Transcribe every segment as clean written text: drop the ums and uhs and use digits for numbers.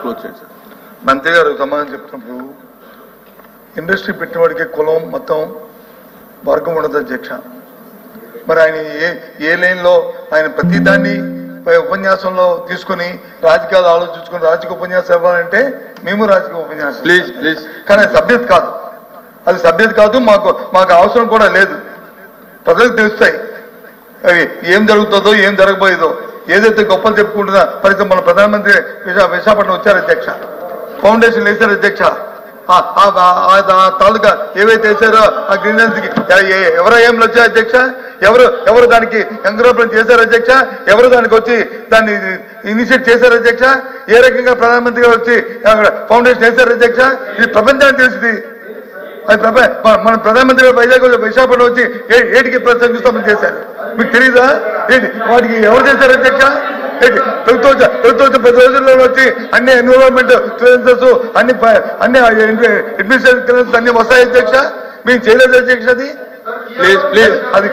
Close చేయండి sir. మంత్రి గారు సమాధానం చెప్తున్నప్పుడు ఇండస్ట్రీ పెట్టినవాడికి కులం మొత్తం వర్గం ఉండదు అధ్యక్ష. మరి ఆయన ఏ లైన్లో ఆయన ప్రతిదాన్ని ఉపన్యాసంలో తీసుకుని రాజకీయాలు ఆలోచించుకుని రాజకీయ ఉపన్యాసం ఇవ్వాలంటే మేము రాజకీయ ఉపన్యాసం ప్లీజ్ ప్లీజ్. కానీ అది సభ్యత కాదు, అది సభ్యత కాదు. మాకు అవసరం కూడా లేదు. ప్రజలకు తెలుస్తాయి అవి ఏం జరుగుతుందో ఏం జరగబోయేదో. ఏదైతే గొప్పలు చెప్పుకుంటున్నా పరిస్థితి మన ప్రధానమంత్రి విశాఖపట్నం వచ్చారు అధ్యక్ష, ఫౌండేషన్ వేశారు అధ్యక్ష. తాలూకా ఏవైతే వేశారో ఆ గ్రీన్లాండ్స్ కి ఎవరో ఏం వచ్చారు అధ్యక్ష, ఎవరు దానికి ఎంకరేజ్మెంట్ చేశారు అధ్యక్ష, ఎవరు దానికి వచ్చి దాన్ని ఇనిషియేట్ చేశారు అధ్యక్ష, ఏ రకంగా ప్రధానమంత్రి గారు వచ్చి ఫౌండేషన్ వేశారు అధ్యక్ష. ఇది ప్రపంచానికి తెలిసింది. అది మన ప్రధానమంత్రి గారు వైజాగ్ విశాఖపట్నం వచ్చి ఏటికి ప్రసంగిస్తామని చేశారు. మీకు తెలీదా ఏంటి వాటికి ఎవరు చేశారు అధ్యక్ష? ఏంటి ప్రభుత్వం 10 రోజుల్లో వచ్చి అన్ని ఎన్విరాన్మెంట్ క్లియరెన్సెస్ అన్ని అడ్మినిస్ట్రేటివ్ క్లియరెన్సెస్ అన్ని వస్తాయి అధ్యక్ష. మేము చేయలేదు అధ్యక్ష. అది ప్లీజ్ ప్లీజ్. అది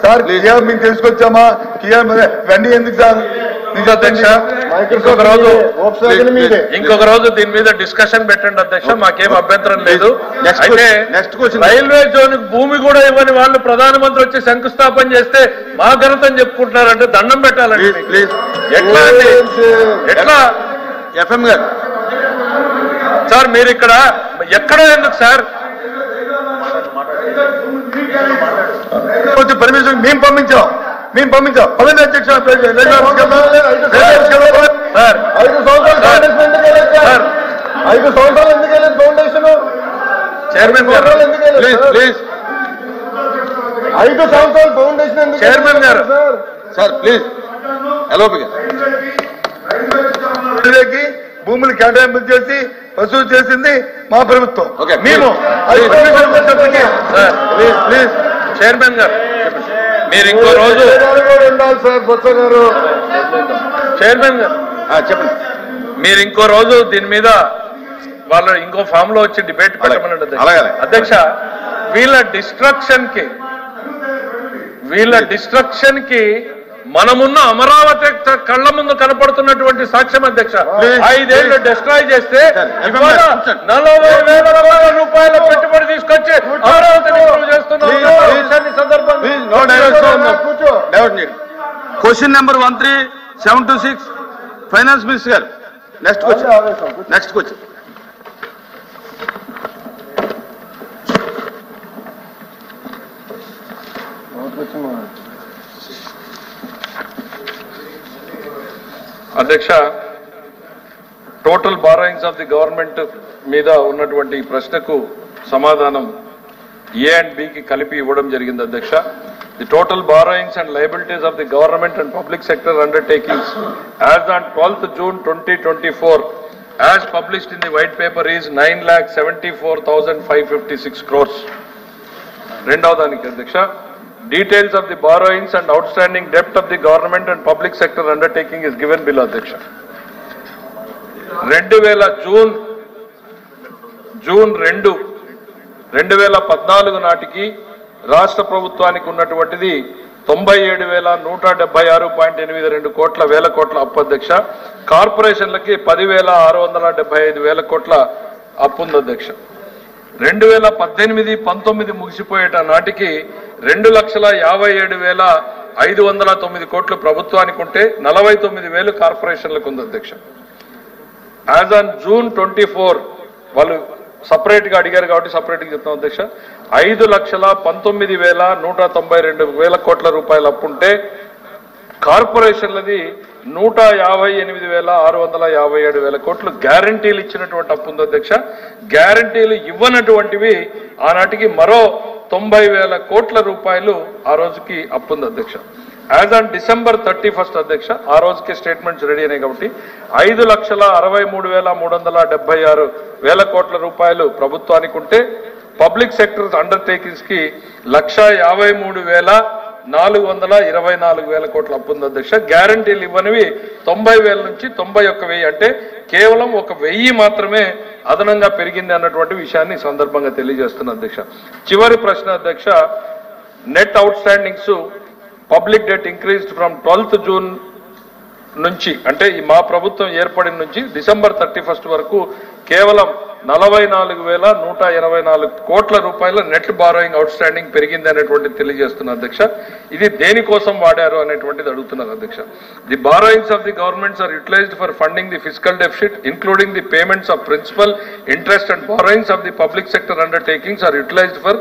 సార్ కియా మేము తెలుసుకొచ్చామా? కియా ఇవన్నీ ఎందుకు సార్? అధ్యక్ష ఇంకొక రోజు దీని మీద డిస్కషన్ పెట్టండి అధ్యక్ష, మాకేం అభ్యంతరం లేదు. అయితే రైల్వే జోన్ భూమి కూడా ఇవ్వని వాళ్ళు ప్రధానమంత్రి వచ్చి శంకుస్థాపన చేస్తే మా ఘనతని చెప్పుకుంటున్నారంటే దండం పెట్టాలండి. ఎట్లా అండి? ఎట్లా ఎఫ్ఎం గారు సార్ మీరు ఇక్కడ ఎక్కడ ఎందుకు సార్? పర్మిషన్ మేము పంపించాం పదండి అధ్యక్ష. 5 సంవత్సరాలు ఎందుకు వెళ్ళలేదు ఫౌండేషన్? చైర్మన్ గారు ప్లీజ్ ప్లీజ్. 5 సంవత్సరాలు ఫౌండేషన్ ఎందుకు? చైర్మన్ గారు సార్ ప్లీజ్. ఎలోపి గారు భూములు కేటాయింపు చేసి వసూలు చేసింది మా ప్రభుత్వం. మేము ప్లీజ్ చైర్మన్ గారు మీరు ఇంకో రోజు ఉండాలి సార్. బొత్స గారు చైర్మన్ గారు చెప్పండి. మీరు ఇంకో రోజు దీని మీద వాళ్ళు ఇంకో ఫామ్ లో వచ్చి డిబేట్ పెట్టమన్నాడు అధ్యక్ష. వీళ్ళ డిస్ట్రక్షన్ కి మనమున్న అమరావతి కళ్ళ ముందు కనపడుతున్నటువంటి సాక్ష్యం అధ్యక్ష. 5 ఏళ్లు డిస్ట్రాయ్ చేస్తే 40,000 రూపాయల పెట్టుబడి తీసుకొచ్చి అమరావతిని ఇంప్రూవ్ చేస్తున్న సందర్భంగా క్వశ్చన్ నెంబర్ 13726 ఫైనాన్స్ మినిస్టర్ గారు. Next question. అధ్యక్ష, total borrowings of the government మీద ఉన్నటువంటి ప్రశ్నకు సమాధానం ఏ అండ్ బికి కలిపి ఇవ్వడం జరిగింది అధ్యక్ష. The total borrowings and liabilities of the government and public sector undertakings as on 12th June 2024 as published in the white paper is 9,74,556 crores. రెండవ దానికి అధ్యక్ష, details of the borrowings and outstanding debt of the government and public sector undertaking is given below అధ్యక్ష. 2014 నాటికి రాష్ట్ర ప్రభుత్వానికి ఉన్నటువంటిది 97,176.82 కోట్ల వేల కోట్ల అప్పు అధ్యక్ష. కార్పొరేషన్లకి 10,675,000 కోట్ల అప్పు ఉంది అధ్యక్ష. 2018-19 ముగిసిపోయేట నాటికి 2,57,509 కోట్లు ప్రభుత్వానికి ఉంటే 49,000 కార్పొరేషన్లకు ఉంది అధ్యక్ష. యాజ్ ఆన్ June 24 వాళ్ళు సపరేట్ గా అడిగారు కాబట్టి సపరేట్ గా చెప్తాం అధ్యక్ష. 5,19,192 కోట్ల రూపాయల అప్పు ఉంటే కార్పొరేషన్లది 158,657 కోట్లు గ్యారంటీలు ఇచ్చినటువంటి అప్పు ఉంది అధ్యక్ష. గ్యారంటీలు ఇవ్వనటువంటివి ఆనాటికి మరో 90,000 కోట్ల రూపాయలు ఆ రోజుకి అప్పు ఉంది అధ్యక్ష. యాజ్ ఆన్ December 31 అధ్యక్ష, ఆ రోజుకి స్టేట్మెంట్స్ రెడీ అయినాయి కాబట్టి 5,63,376,000 కోట్ల రూపాయలు ప్రభుత్వానికి ఉంటే పబ్లిక్ సెక్టర్ అండర్టేకింగ్స్ కి 1,53,424 కోట్ల అప్పు ఉంది అధ్యక్ష. గ్యారంటీలు ఇవ్వనివి 90,000 నుంచి 91,000 అంటే కేవలం 1,000 మాత్రమే అదనంగా పెరిగింది అన్నటువంటి విషయాన్ని ఈ సందర్భంగా తెలియజేస్తున్న అధ్యక్ష. చివరి ప్రశ్న అధ్యక్ష, net out standings public debt increased from 12th June నుంచి అంటే ఈ మా ప్రభుత్వం ఏర్పడిన నుంచి డిసెంబర్ 31 వరకు కేవలం 44,124 కోట్ల రూపాయల నెట్ బారోయింగ్ అవుట్ స్టాండింగ్ పెరిగింది అనేటువంటి తెలియజేస్తున్నారు అధ్యక్ష. ఇది దేనికోసం వాడారు అనేటువంటిది అడుగుతున్నారు అధ్యక్ష. The borrowings of the governments are utilized for funding the fiscal deficit including the payments of principal interest and borrowings of the public sector undertakings are utilized for